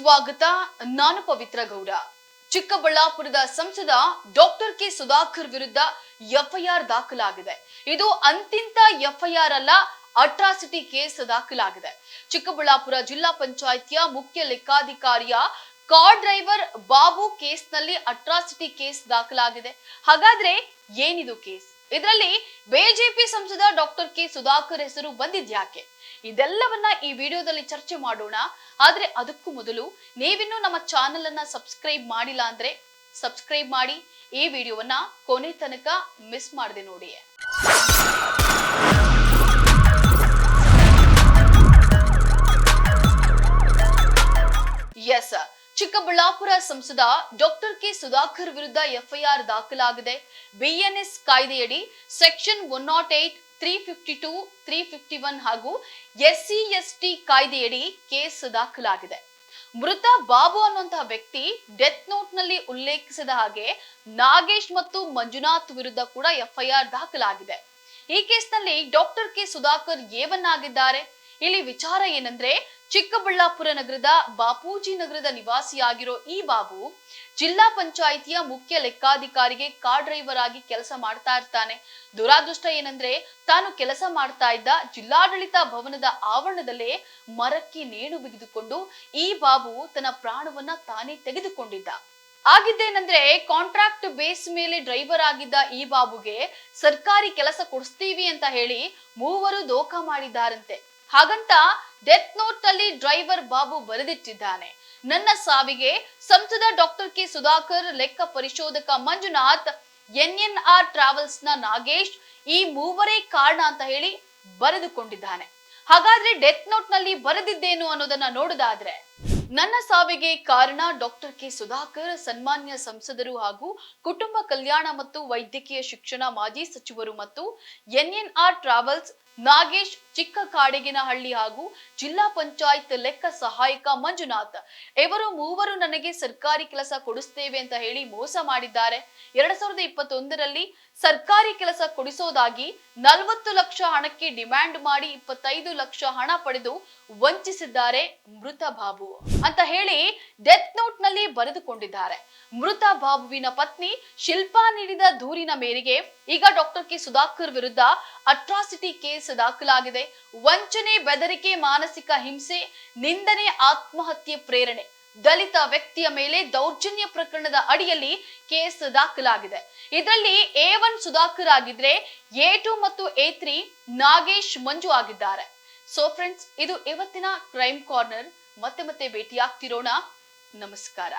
ಸ್ವಾಗತ. ನಾನು ಪವಿತ್ರ ಗೌಡ. ಚಿಕ್ಕಬಳ್ಳಾಪುರದ ಸಂಸದ ಡಾಕ್ಟರ್ ಕೆ ಸುಧಾಕರ್ ವಿರುದ್ಧ ಎಫ್ಐಆರ್ ದಾಖಲಾಗಿದೆ. ಇದು ಅಂತಿಂತ ಎಫ್ಐಆರ್ ಅಲ್ಲ, ಅಟ್ರಾಸಿಟಿ ಕೇಸ್ ದಾಖಲಾಗಿದೆ. ಚಿಕ್ಕಬಳ್ಳಾಪುರ ಜಿಲ್ಲಾ ಪಂಚಾಯಿತಿಯ ಮುಖ್ಯ ಲೆಕ್ಕಾಧಿಕಾರಿಯ ಕಾರ್ ಡ್ರೈವರ್ ಬಾಬು ಕೇಸ್ನಲ್ಲಿ ಅಟ್ರಾಸಿಟಿ ಕೇಸ್ ದಾಖಲಾಗಿದೆ. ಹಾಗಾದ್ರೆ ಏನಿದು ಕೇಸ್? ಇದರಲ್ಲಿ ಬಿಜೆಪಿ ಸಂಸದ ಡಾಕ್ಟರ್ ಕೆ ಸುಧಾಕರ್ ಹೆಸರು ಬಂದಿದ್ಯಾಕೆ? ಇದೆಲ್ಲವನ್ನ ಈ ವಿಡಿಯೋದಲ್ಲಿ ಚರ್ಚೆ ಮಾಡೋಣ. ಆದ್ರೆ ಅದಕ್ಕೂ ಮೊದಲು ನೀವಿನ್ನೂ ನಮ್ಮ ಚಾನೆಲ್ ಅನ್ನ ಸಬ್ಸ್ಕ್ರೈಬ್ ಮಾಡಿಲ್ಲ ಅಂದ್ರೆ ಸಬ್ಸ್ಕ್ರೈಬ್ ಮಾಡಿ. ಈ ವಿಡಿಯೋವನ್ನ ಕೊನೆ ತನಕ ಮಿಸ್ ಮಾಡದೆ ನೋಡಿ. ಎಸ್, ಚಿಕ್ಕಬಳ್ಳಾಪುರ ಸಂಸದ ಡಾಕ್ಟರ್ ಕೆ ಸುಧಾಕರ್ ವಿರುದ್ಧ ಎಫ್ಐಆರ್ ದಾಖಲಾಗಿದೆ. ಬಿಎನ್ಎಸ್ ಕಾಯ್ದೆಯಡಿ ಸೆಕ್ಷನ್ 108, 352, 351 ಹಾಗೂ SC/ST ಕಾಯ್ದೆಯಡಿ ಕೇಸ್ ದಾಖಲಾಗಿದೆ. ಮೃತ ಬಾಬು ಅನ್ನುವಂತಹ ವ್ಯಕ್ತಿ ಡೆತ್ ನೋಟ್ ನಲ್ಲಿ ಉಲ್ಲೇಖಿಸಿದ ಹಾಗೆ ನಾಗೇಶ್ ಮತ್ತು ಮಂಜುನಾಥ್ ವಿರುದ್ಧ ಕೂಡ ಎಫ್ಐಆರ್ ದಾಖಲಾಗಿದೆ. ಈ ಕೇಸ್ನಲ್ಲಿ ಡಾಕ್ಟರ್ ಕೆ ಸುಧಾಕರ್ ಏವನ್ನಾಗಿದ್ದಾರೆ. ಇಲ್ಲಿ ವಿಚಾರ ಏನಂದ್ರೆ, ಚಿಕ್ಕಬಳ್ಳಾಪುರ ನಗರದ ಬಾಪೂಜಿ ನಗರದ ನಿವಾಸಿಯಾಗಿರೋ ಈ ಬಾಬು ಜಿಲ್ಲಾ ಪಂಚಾಯಿತಿಯ ಮುಖ್ಯ ಲೆಕ್ಕಾಧಿಕಾರಿಗೆ ಕಾರ್ ಡ್ರೈವರ್ ಆಗಿ ಕೆಲಸ ಮಾಡ್ತಾ ಇರ್ತಾನೆ. ದುರಾದೃಷ್ಟ ಏನಂದ್ರೆ, ತಾನು ಕೆಲಸ ಮಾಡ್ತಾ ಇದ್ದ ಜಿಲ್ಲಾಡಳಿತ ಭವನದ ಆವರಣದಲ್ಲೇ ಮರಕ್ಕೆ ನೇಣು ಬಿಗಿದುಕೊಂಡು ಈ ಬಾಬು ತನ್ನ ಪ್ರಾಣವನ್ನ ತಾನೇ ತೆಗೆದುಕೊಂಡಿದ್ದ. ಆಗಿದ್ದೇನೆಂದ್ರೆ, ಕಾಂಟ್ರಾಕ್ಟ್ ಬೇಸ್ ಮೇಲೆ ಡ್ರೈವರ್ ಆಗಿದ್ದ ಈ ಬಾಬುಗೆ ಸರ್ಕಾರಿ ಕೆಲಸ ಕೊಡಿಸ್ತೀವಿ ಅಂತ ಹೇಳಿ ಮೂವರು ದೋಖಾ ಮಾಡಿದ್ದಾರಂತೆ. ಹಾಗಂತ ಡೆತ್ ನೋಟ್ ನಲ್ಲಿ ಡ್ರೈವರ್ ಬಾಬು ಬರೆದಿಟ್ಟಿದ್ದಾನೆ, ನನ್ನ ಸಾವಿಗೆ ಸಂಸದ ಡಾಕ್ಟರ್ ಕೆ ಸುಧಾಕರ್, ಲೆಕ್ಕ ಪರಿಶೋಧಕ ಮಂಜುನಾಥ್, NNR ಟ್ರಾವೆಲ್ಸ್ ನ ನಾಗೇಶ್, ಈ ಮೂವರೇ ಕಾರಣ ಅಂತ ಹೇಳಿ ಬರೆದುಕೊಂಡಿದ್ದಾನೆ. ಹಾಗಾದ್ರೆ ಡೆತ್ ನೋಟ್ ನಲ್ಲಿ ಬರೆದಿದ್ದೇನು ಅನ್ನೋದನ್ನ ನೋಡುದಾದ್ರೆ, ನನ್ನ ಸಾವಿಗೆ ಕಾರಣ ಡಾಕ್ಟರ್ ಕೆ ಸುಧಾಕರ್, ಸನ್ಮಾನ್ಯ ಸಂಸದರು ಹಾಗೂ ಕುಟುಂಬ ಕಲ್ಯಾಣ ಮತ್ತು ವೈದ್ಯಕೀಯ ಶಿಕ್ಷಣ ಮಾಜಿ ಸಚಿವರು ಮತ್ತು NNR ಟ್ರಾವೆಲ್ಸ್ ನಾಗೇಶ್, ಚಿಕ್ಕ ಕಾಡಗಿನಹಳ್ಳಿ ಹಾಗೂ ಜಿಲ್ಲಾ ಪಂಚಾಯತ್ ಲೆಕ್ಕ ಸಹಾಯಕ ಮಂಜುನಾಥ್, ಇವರು ಮೂವರು ನನಗೆ ಸರ್ಕಾರಿ ಕೆಲಸ ಕೊಡಿಸ್ತೇವೆ ಅಂತ ಹೇಳಿ ಮೋಸ ಮಾಡಿದ್ದಾರೆ. 2021ರಲ್ಲಿ ಸರ್ಕಾರಿ ಕೆಲಸ ಕೊಡಿಸೋದಾಗಿ 40 ಲಕ್ಷ ಹಣಕ್ಕೆ ಡಿಮ್ಯಾಂಡ್ ಮಾಡಿ 25 ಲಕ್ಷ ಹಣ ಪಡೆದು ವಂಚಿಸಿದ್ದಾರೆ ಮೃತ ಬಾಬು ಅಂತ ಹೇಳಿ ಡೆತ್ ನೋಟ್ ನಲ್ಲಿ ಬರೆದುಕೊಂಡಿದ್ದಾರೆ. ಮೃತ ಬಾಬುವಿನ ಪತ್ನಿ ಶಿಲ್ಪಾ ನೀಡಿದ ದೂರಿನ ಮೇರೆಗೆ ಈಗ ಡಾಕ್ಟರ್ ಕೆ ಸುಧಾಕರ್ ವಿರುದ್ಧ ಅಟ್ರಾಸಿಟಿ ಕೇಸ್ ದಾಖಲಾಗಿದೆ. ವಂಚನೆ, ಬೆದರಿಕೆ, ಮಾನಸಿಕ ಹಿಂಸೆ, ನಿಂದನೆ, ಆತ್ಮಹತ್ಯೆ ಪ್ರೇರಣೆ, ದಲಿತ ವ್ಯಕ್ತಿಯ ಮೇಲೆ ದೌರ್ಜನ್ಯ ಪ್ರಕರಣದ ಅಡಿಯಲ್ಲಿ ಕೇಸ್ ದಾಖಲಾಗಿದೆ. ಇದರಲ್ಲಿ A1 ಸುಧಾಕರ್ ಆಗಿದ್ರೆ, A2 ಮತ್ತು A3 ನಾಗೇಶ್, ಮಂಜು ಆಗಿದ್ದಾರೆ. ಸೊ ಫ್ರೆಂಡ್ಸ್, ಇದು ಇವತ್ತಿನ ಕ್ರೈಮ್ ಕಾರ್ನರ್. ಮತ್ತೆ ಭೇಟಿಯಾಗ್ತಿರೋಣ. ನಮಸ್ಕಾರ.